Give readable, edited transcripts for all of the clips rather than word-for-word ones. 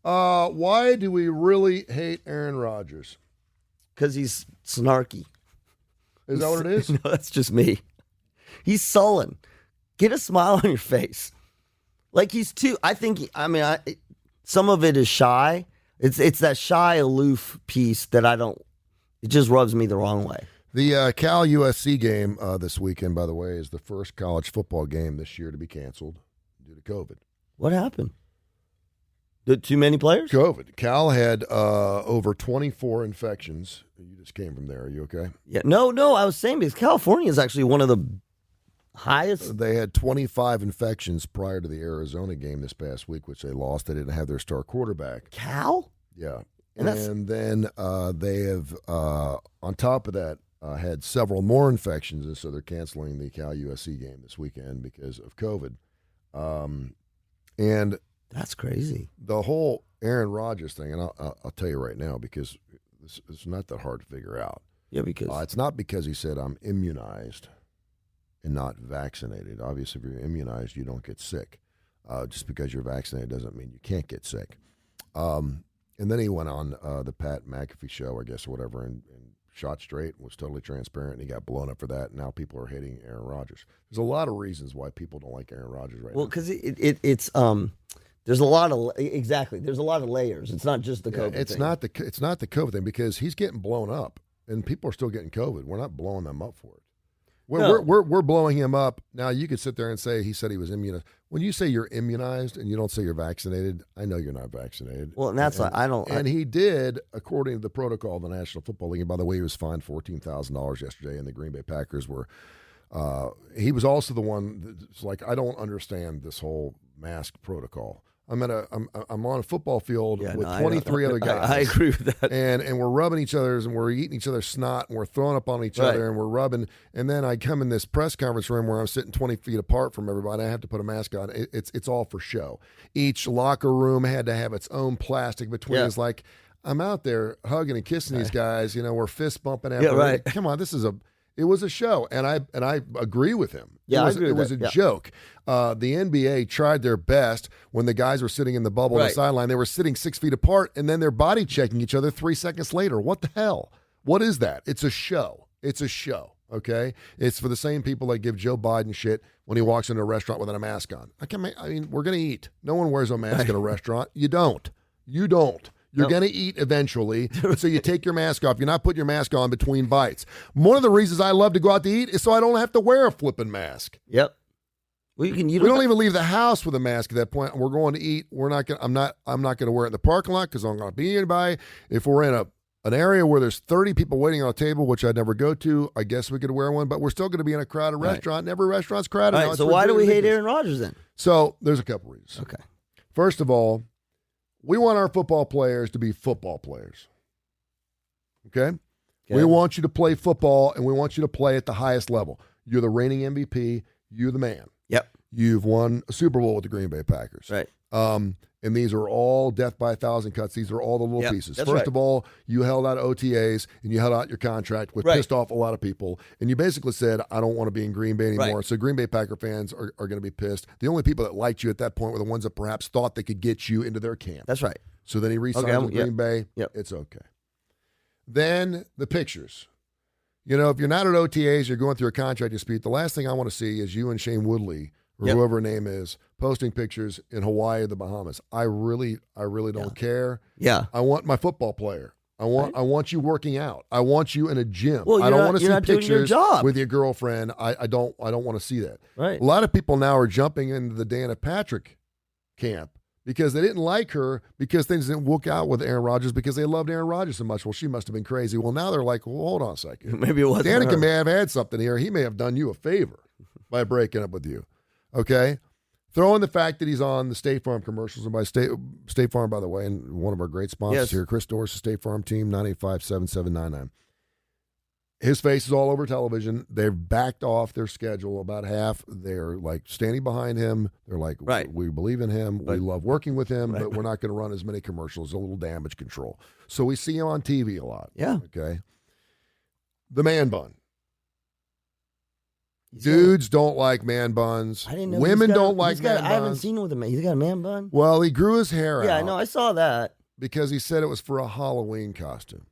Why do we really hate Aaron Rodgers? Because he's snarky. Is that what it is? No, that's just me. He's sullen. Get a smile on your face. Like he's too. Some of it is shy. It's that shy, aloof piece that I don't. It just rubs me the wrong way. The Cal USC game this weekend, by the way, is the first college football game this year to be canceled due to COVID. What happened? Too many players? COVID. Cal had over 24 infections. You just came from there. Are you okay? Yeah. No. I was saying because California is actually one of the highest. They had 25 infections prior to the Arizona game this past week, which they lost. They didn't have their star quarterback. Cal? Yeah. And then they have, on top of that, had several more infections, and so they're canceling the Cal USC game this weekend because of COVID. And that's crazy. The whole Aaron Rodgers thing, and I'll tell you right now, because it's not that hard to figure out. Yeah, because it's not because he said I'm immunized and not vaccinated. Obviously, if you're immunized, you don't get sick. Just because you're vaccinated doesn't mean you can't get sick. And then he went on the Pat McAfee show, I guess, or whatever, and shot straight, was totally transparent, and he got blown up for that. And now people are hating Aaron Rodgers. There's a lot of reasons why people don't like Aaron Rodgers right now. Well, because it's there's a lot of there's a lot of layers. It's not just the COVID thing. It's not the COVID thing, because he's getting blown up, and people are still getting COVID. We're not blowing them up for it. We're blowing him up. Now, you could sit there and say he said he was immunized. When you say you're immunized and you don't say you're vaccinated, I know you're not vaccinated. Well, and that's I don't. And he did, according to the protocol of the National Football League. And by the way, he was fined $14,000 yesterday, and the Green Bay Packers were. He was also the one that's like, I don't understand this whole mask protocol. I'm on a football field with 23 other guys. I agree with that. And we're rubbing each other's, and we're eating each other's snot, and we're throwing up on each other, and we're rubbing. And then I come in this press conference room where I'm sitting 20 feet apart from everybody. I have to put a mask on. It's all for show. Each locker room had to have its own plastic between us. Like, I'm out there hugging and kissing these guys. We're fist bumping after. Yeah, right. Come on, it was a show, and I agree with him. Yeah, it was a joke. The NBA tried their best when the guys were sitting in the bubble on the sideline. They were sitting 6 feet apart, and then they're body checking each other 3 seconds later. What the hell? What is that? It's a show. It's a show. Okay, it's for the same people that give Joe Biden shit when he walks into a restaurant without a mask on. We're gonna eat. No one wears a mask at a restaurant. You don't. You don't. You're going to eat eventually, so you take your mask off. You're not putting your mask on between bites. One of the reasons I love to go out to eat is so I don't have to wear a flipping mask. Yep. Well, we don't even leave the house with a mask at that point. We're going to eat. We're not going. I'm not going to wear it in the parking lot because I'm going to be nearby. If we're in an area where there's 30 people waiting on a table, which I'd never go to, I guess we could wear one. But we're still going to be in a crowded restaurant, and every restaurant's crowded. All right, so why do we hate Aaron Rodgers then? So there's a couple reasons. Okay. First of all, we want our football players to be football players. Okay? We want you to play football, and we want you to play at the highest level. You're the reigning MVP. You're the man. Yep. You've won a Super Bowl with the Green Bay Packers. Right. And these are all death by 1,000 cuts. These are all the little pieces. First of all, you held out OTAs, and you held out your contract, which pissed off a lot of people. And you basically said, I don't want to be in Green Bay anymore. Right. So Green Bay Packer fans are going to be pissed. The only people that liked you at that point were the ones that perhaps thought they could get you into their camp. That's right. So then he re-signed with Green Bay. Yep. It's okay. Then the pictures. If you're not at OTAs, you're going through a contract dispute, the last thing I want to see is you and Shane Woodley, or whoever her name is, posting pictures in Hawaii or the Bahamas. I really don't care. Yeah. I want my football player. I want you working out. I want you in a gym. Well, I don't want to see pictures your with your girlfriend. I don't want to see that. Right. A lot of people now are jumping into the Dana Patrick camp because they didn't like her because things didn't work out with Aaron Rodgers because they loved Aaron Rodgers so much. Well, she must have been crazy. Well, now they're like, well, hold on a second. Maybe it wasn't Danica her. may have had something here. He may have done you a favor by breaking up with you. Okay? Throw in the fact that he's on the State Farm commercials. And by State Farm, by the way, and one of our great sponsors here, Chris Doris, State Farm team, 985-7799. His face is all over television. They've backed off their schedule about half. They're like standing behind him. They're like, we believe in him. We love working with him, but we're not going to run as many commercials. A little damage control. So we see him on TV a lot. Yeah. Okay. The man bun. Dudes don't like man buns. I didn't know. Women don't like man buns. I haven't seen him with a man. He's got a man bun? Well, he grew his hair out. Yeah, I know. I saw that. Because he said it was for a Halloween costume.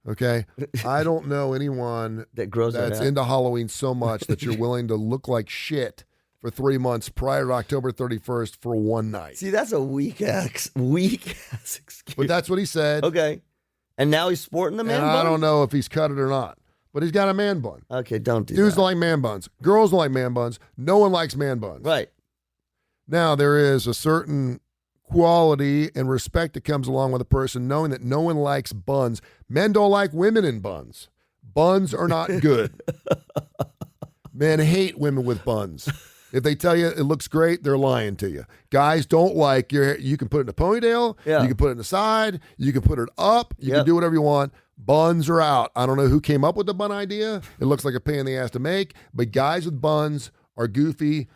Okay? I don't know anyone that's into Halloween so much that you're willing to look like shit for 3 months prior to October 31st for one night. See, that's a weak ass excuse. But that's what he said. Okay. And now he's sporting the man bun? I don't know if he's cut it or not. But he's got a man bun. Okay, don't do Dudes that. don't like man buns. Girls don't like man buns. No one likes man buns. Right. Now, there is a certain quality and respect that comes along with a person knowing that no one likes buns. Men don't like women in buns. Buns are not good. Men hate women with buns. If they tell you it looks great, they're lying to you. Guys don't like your hair. You can put it in a ponytail. Yeah. You can put it in the side. You can put it up. You can do whatever you want. Buns are out. I don't know who came up with the bun idea. It looks like a pain in the ass to make. But guys with buns are goofy,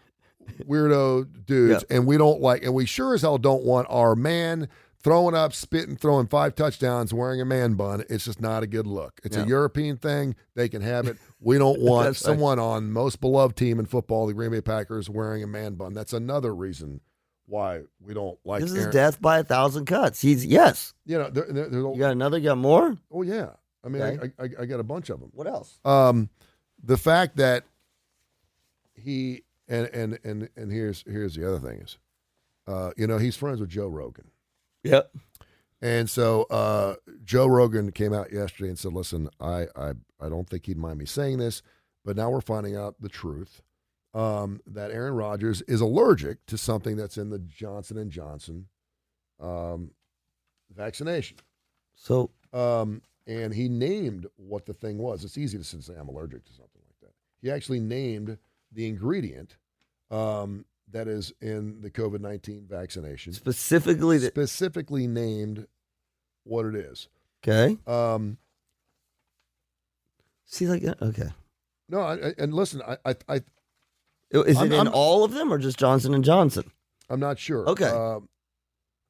weirdo dudes. And we don't like, and we sure as hell don't want our man throwing up, spitting, throwing 5 touchdowns, wearing a man bun. It's just not a good look. It's a European thing. They can have it. We don't want someone on most beloved team in football, the Green Bay Packers, wearing a man bun. That's another reason why we don't like This Aaron. is death by 1,000 cuts. Yes. You know, You got another? You got more? Oh, yeah. I mean, I got a bunch of them. What else? The fact that he, and here's the other thing is, you know, he's friends with Joe Rogan. Yep. And so Joe Rogan came out yesterday and said, listen, I don't think he'd mind me saying this, but now we're finding out the truth, that Aaron Rodgers is allergic to something that's in the Johnson & Johnson vaccination. So, and he named what the thing was. It's easy to say I'm allergic to something like that. He actually named the ingredient that is in the COVID-19 vaccination. Specifically named what it is. Okay. See, like, okay. No, and listen, is it in all of them or just Johnson & Johnson? I'm not sure. Okay. Well,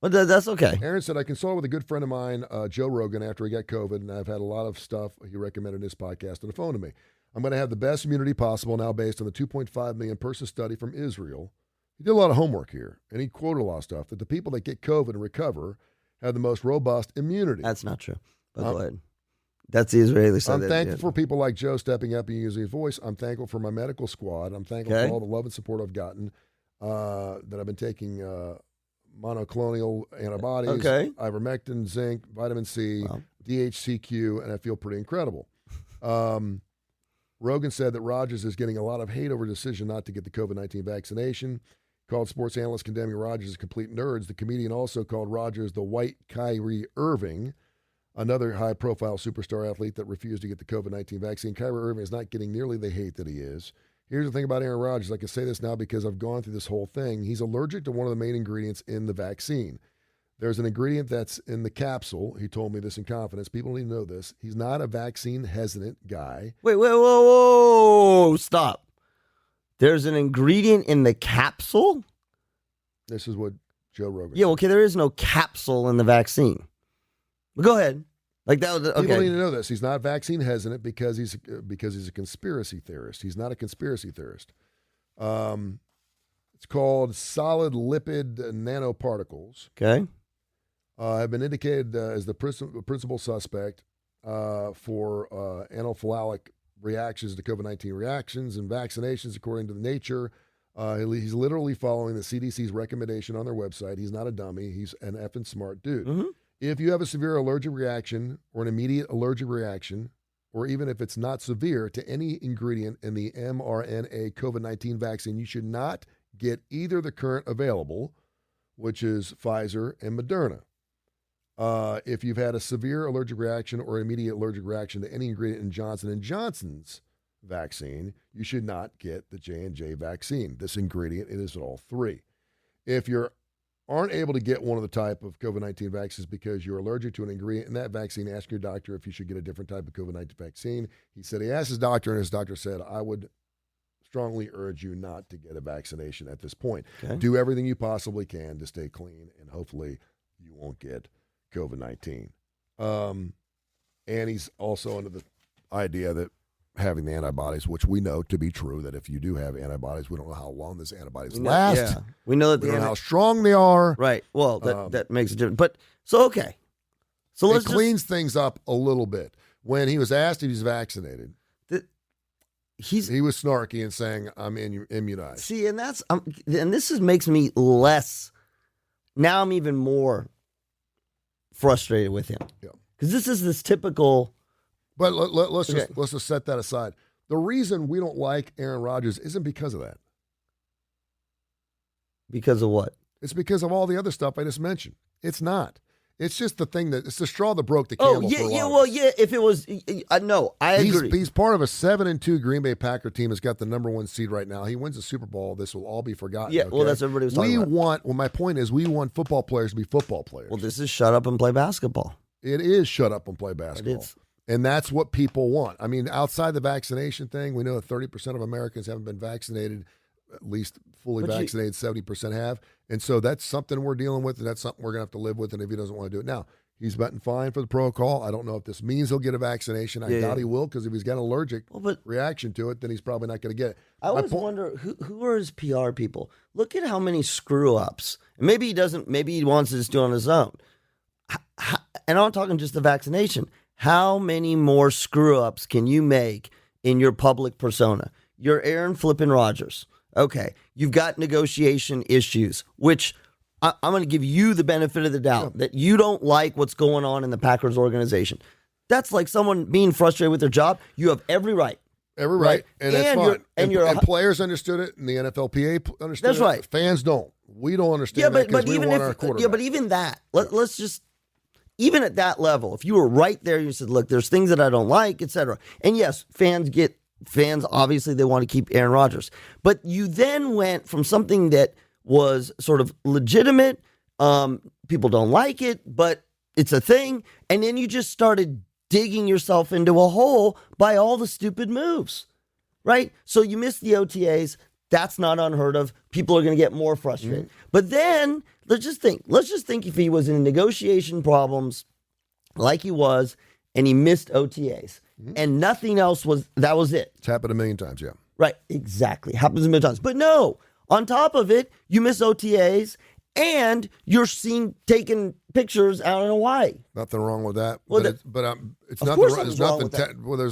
that's okay. Aaron said, I consulted with a good friend of mine, Joe Rogan, after he got COVID, and I've had a lot of stuff he recommended in his podcast on the phone to me. I'm going to have the best immunity possible now based on the 2.5 million person study from Israel. He did a lot of homework here, and he quoted a lot of stuff, that the people that get COVID and recover have the most robust immunity. That's not true. But go ahead. That's the Israeli side. I'm thankful for people like Joe stepping up and using his voice. I'm thankful for my medical squad. I'm thankful for all the love and support I've gotten, that I've been taking monoclonal antibodies, ivermectin, zinc, vitamin C, DHCQ, and I feel pretty incredible. Rogan said that Rodgers is getting a lot of hate over the decision not to get the COVID-19 vaccination. Called sports analysts condemning Rodgers as complete nerds. The comedian also called Rodgers the white Kyrie Irving, another high-profile superstar athlete that refused to get the COVID-19 vaccine. Kyrie Irving is not getting nearly the hate that he is. Here's the thing about Aaron Rodgers. I can say this now because I've gone through this whole thing. He's allergic to one of the main ingredients in the vaccine. There's an ingredient that's in the capsule. He told me this in confidence. People need to know this. He's not a vaccine-hesitant guy. Wait, whoa, stop. There's an ingredient in the capsule? This is what Joe Rogan said. Yeah, okay, there is no capsule in the vaccine. But go ahead. Like that. Okay. People need to know this. He's not vaccine hesitant because he's a conspiracy theorist. He's not a conspiracy theorist. It's called solid lipid nanoparticles. Okay. Have been indicated as the principal suspect for anaphylactic reactions to COVID-19 reactions and vaccinations, according to the Nature. He's literally following the CDC's recommendation on their website. He's not a dummy. He's an effing smart dude. Mm-hmm. If you have a severe allergic reaction or an immediate allergic reaction, or even if it's not severe to any ingredient in the mRNA COVID-19 vaccine, you should not get either the current available, which is Pfizer and Moderna. If you've had a severe allergic reaction or immediate allergic reaction to any ingredient in Johnson & Johnson's vaccine, you should not get the J&J vaccine. This ingredient is all three. If you aren't able to get one of the type of COVID-19 vaccines because you're allergic to an ingredient in that vaccine, ask your doctor if you should get a different type of COVID-19 vaccine. He said he asked his doctor, and his doctor said, I would strongly urge you not to get a vaccination at this point. Okay. Do everything you possibly can to stay clean, and hopefully you won't get COVID-19. And he's also under the idea that having the antibodies, which we know to be true, that if you do have antibodies, we don't know how long those antibodies last. Yeah. We know that we don't know how strong they are. Right. Well, that makes a difference. But so okay. So let's cleans things up a little bit. When he was asked if he's vaccinated, he was snarky and saying, "I'm immunized." See, and that's and this makes me less. Now I'm even more frustrated with him. Yeah. Because this is this typical. But let's just set that aside. The reason we don't like Aaron Rodgers isn't because of that. Because of what? It's because of all the other stuff I just mentioned. It's not. It's just the thing it's the straw that broke the camel. If it was, no, I agree. He's part of a 7-2 Green Bay Packer team that's got the number 1 seed right now. He wins the Super Bowl. This will all be forgotten. Yeah, okay? well, that's what everybody was talking about. My point is, we want football players to be football players. Well, this is shut up and play basketball. It is shut up and play basketball. And that's what people want. I mean, outside the vaccination thing, we know that 30% of Americans haven't been vaccinated, at least fully vaccinated, 70% have. And so that's something we're dealing with, and that's something we're going to have to live with, and if he doesn't want to do it. Now, he's been fine for the protocol. I don't know if this means he'll get a vaccination. I doubt he will, because if he's got an allergic reaction to it, then he's probably not going to get it. I always wonder, who are his PR people? Look at how many screw-ups. And maybe he doesn't, maybe he wants to just do it on his own. And I'm talking just the vaccination. How many more screw-ups can you make in your public persona? You're Aaron flipping Rodgers. Okay, you've got negotiation issues, which I'm going to give you the benefit of the doubt that you don't like what's going on in the Packers organization. That's like someone being frustrated with their job. You have every right. Every right. And that's fine. And players understood it, and the NFLPA understood it. That's right. Fans don't. We don't understand that because we want our quarterback. Yeah, but even that, let's just, even at that level, if you were right there, you said, look, there's things that I don't like, etc. And yes, fans, obviously, they want to keep Aaron Rodgers. But you then went from something that was sort of legitimate, people don't like it, but it's a thing, and then you just started digging yourself into a hole by all the stupid moves, right? So you missed the OTAs. That's not unheard of. People are going to get more frustrated. Mm-hmm. But then, let's just think if he was in negotiation problems like he was, and he missed OTAs. Mm-hmm. And nothing else that was it. It's happened a million times, yeah. Right, exactly. Happens a million times. But no, on top of it, you miss OTAs and you're seen taking pictures out in Hawaii. Nothing wrong with that. Well, there's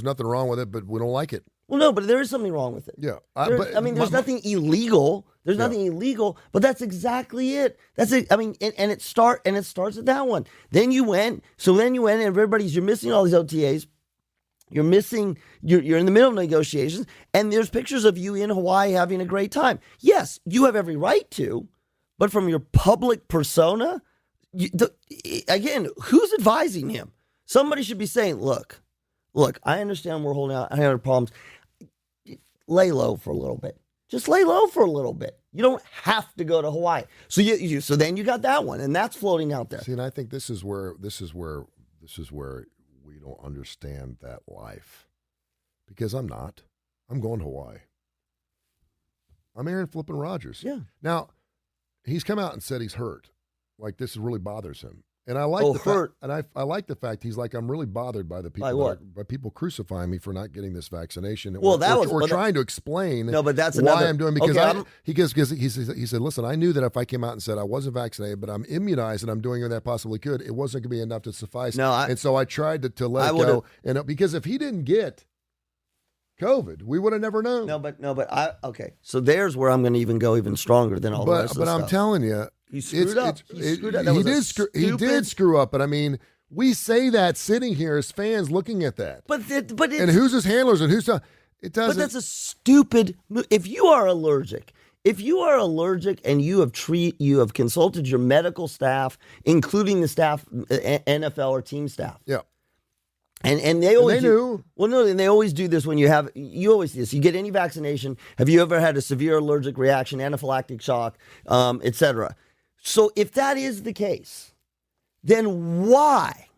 nothing wrong with it, but we don't like it. Well, no, but there is something wrong with it. Yeah. There's nothing illegal. There's nothing illegal, but that's exactly it. That's it. I mean, and it starts at that one. Then you went, and you're missing all these OTAs. You're in the middle of negotiations, and there's pictures of you in Hawaii having a great time. Yes, you have every right to, but from your public persona, again, who's advising him? Somebody should be saying, look, I understand we're holding out. I have problems. Lay low for a little bit. Just lay low for a little bit. You don't have to go to Hawaii. So so then you got that one, and that's floating out there. See, and I think this is where we don't understand that life, because I'm not. I'm going to Hawaii. I'm Aaron flipping Rodgers. Yeah. Now, he's come out and said he's hurt. Like, this really bothers him. And I like I like the fact he's like, I'm really bothered by the people by people crucifying me for not getting this vaccination. Well, we're trying to explain. No, but that's why I'm doing, because he said, listen, I knew that if I came out and said I wasn't vaccinated, but I'm immunized and I'm doing everything I possibly could, it wasn't going to be enough to suffice. And so I tried to let it go. And because if he didn't get COVID, we would have never known. Okay. So there's where I'm going to even go even stronger than all the rest of the stuff. But I'm telling you, he screwed up. He did screw up, but I mean, we say that sitting here as fans looking at that. And who's his handlers and who's not? It doesn't. But that's a stupid move. If you are allergic and you have consulted your medical staff, including the staff, NFL or team staff. Yeah. And they always knew. Well, no, and they always do this when you always do this. You get any vaccination. Have you ever had a severe allergic reaction, anaphylactic shock, etc.? So if that is the case, then why,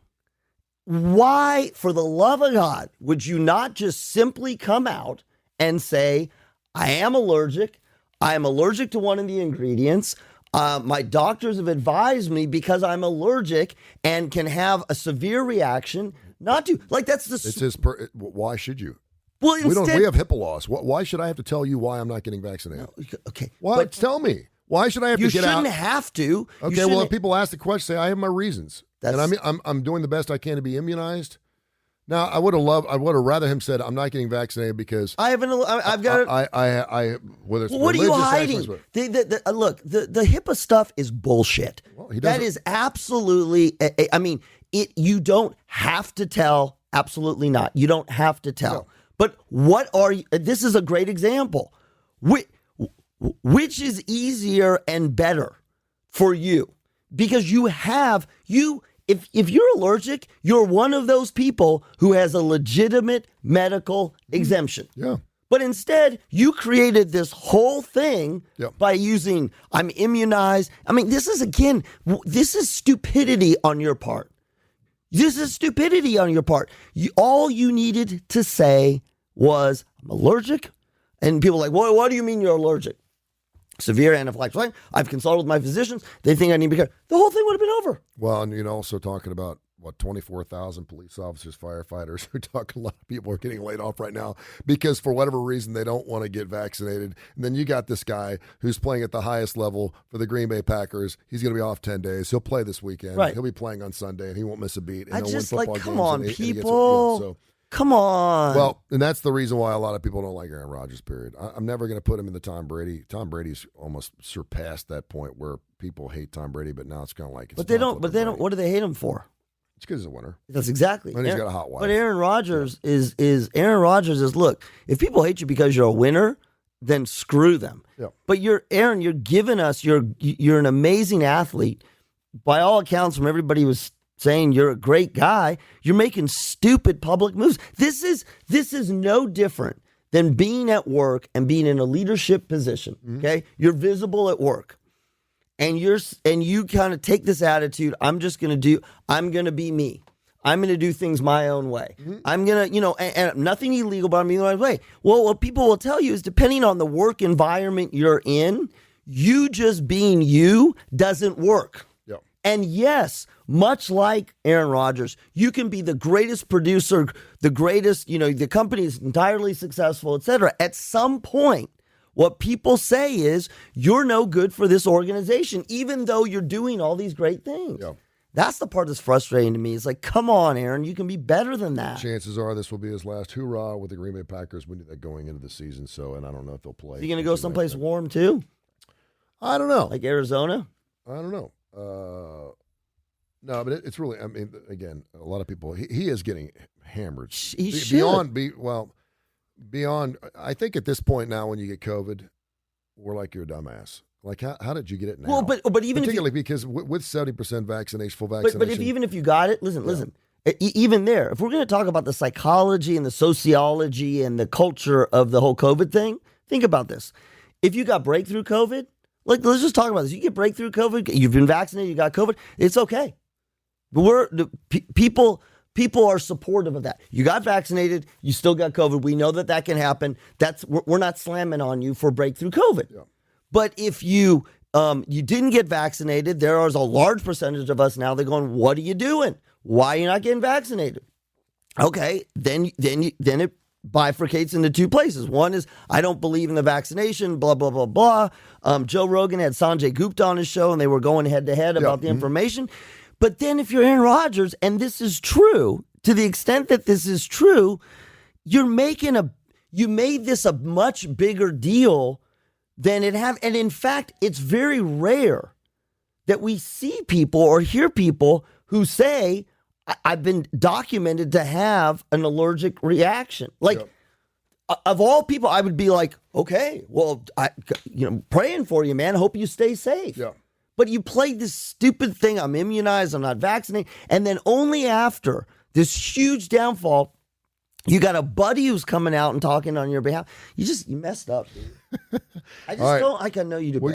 for the love of God, would you not just simply come out and say, I am allergic to one of the ingredients, my doctors have advised me because I'm allergic and can have a severe reaction not to, like, that's the... Why should you? Well, instead, we have HIPAA laws. Why should I have to tell you why I'm not getting vaccinated? Okay. Why? But tell me. Why should I have to get out? You shouldn't have to. Okay, well, if people ask the question, say, I have my reasons. And I'm doing the best I can to be immunized. Now, I would have rather him said, I'm not getting vaccinated because I've got whether it's what are you hiding? Look, the HIPAA stuff is bullshit. Well, that is absolutely, you don't have to tell. Absolutely not. You don't have to tell. No. But this is a great example. Which is easier and better for you? Because if you're allergic, you're one of those people who has a legitimate medical exemption. Yeah. But instead, you created this whole thing by using, I'm immunized. I mean, this is stupidity on your part. All you needed to say was, I'm allergic. And people are like, well, what do you mean you're allergic? Severe anaphylactic. I've consulted my physicians. They think I need to be careful. The whole thing would have been over. Well, and also talking about 24,000 police officers, firefighters. We're talking a lot of people are getting laid off right now because for whatever reason they don't want to get vaccinated. And then you got this guy who's playing at the highest level for the Green Bay Packers. He's going to be off 10 days. He'll play this weekend. Right. He'll be playing on Sunday, and he won't miss a beat. And I he'll just win football like, come games on, and people. Come on. Well, and that's the reason why a lot of people don't like Aaron Rodgers, period. I'm never going to put him in the Tom Brady. Tom Brady's almost surpassed that point where people hate Tom Brady, but now it's kind of like it's But they don't. What do they hate him for? It's because he's a winner. That's exactly. And he's got a hot wife. But Aaron Rodgers is look, if people hate you because you're a winner, then screw them. Yeah. But you're giving us, you're an amazing athlete. By all accounts, from everybody was saying you're a great guy, you're making stupid public moves. This is no different than being at work and being in a leadership position. Mm-hmm. Okay? You're visible at work. And you kind of take this attitude, I'm going to be me. I'm going to do things my own way. Mm-hmm. I'm going to, and nothing illegal, but I'm being the right way. Well, what people will tell you is depending on the work environment you're in, you just being you doesn't work. Yep. And yes, much like Aaron Rodgers, you can be the greatest producer, the greatest, the company is entirely successful, et cetera. At some point, what people say is you're no good for this organization, even though you're doing all these great things. Yeah. That's the part that's frustrating to me. It's like, come on, Aaron, you can be better than that. Chances are this will be his last hoorah with the Green Bay Packers. We knew that going into the season, and I don't know if they'll play. Is he going to go someplace warm too? I don't know. Like Arizona? I don't know. No, but it's really, again, a lot of people, he is getting hammered. He should. Beyond, I think at this point now, when you get COVID, we're like, you're a dumbass. Like, how did you get it now? Well, but even particularly because with 70% vaccination, full vaccination. But even if you got it, listen. Even there, if we're going to talk about the psychology and the sociology and the culture of the whole COVID thing, think about this. If you got breakthrough COVID, let's just talk about this. You get breakthrough COVID, you've been vaccinated, you got COVID, it's okay. People are supportive of that. You got vaccinated, you still got COVID. We know that can happen. We're not slamming on you for breakthrough COVID. Yeah. But if you didn't get vaccinated, there is a large percentage of us now that are going, what are you doing? Why are you not getting vaccinated? Okay, then it bifurcates into two places. One is, I don't believe in the vaccination, blah, blah, blah, blah. Joe Rogan had Sanjay Gupta on his show, and they were going head to head about the information. But then if you're Aaron Rodgers, and this is true, to the extent that this is true, you made this a much bigger deal than it have. And in fact, it's very rare that we see people or hear people who say, I've been documented to have an allergic reaction. Of all people, I would be like, okay, well, praying for you, man. Hope you stay safe. Yeah. But you played this stupid thing. I'm immunized. I'm not vaccinated. And then only after this huge downfall, you got a buddy who's coming out and talking on your behalf. You messed up, dude. I know you do better.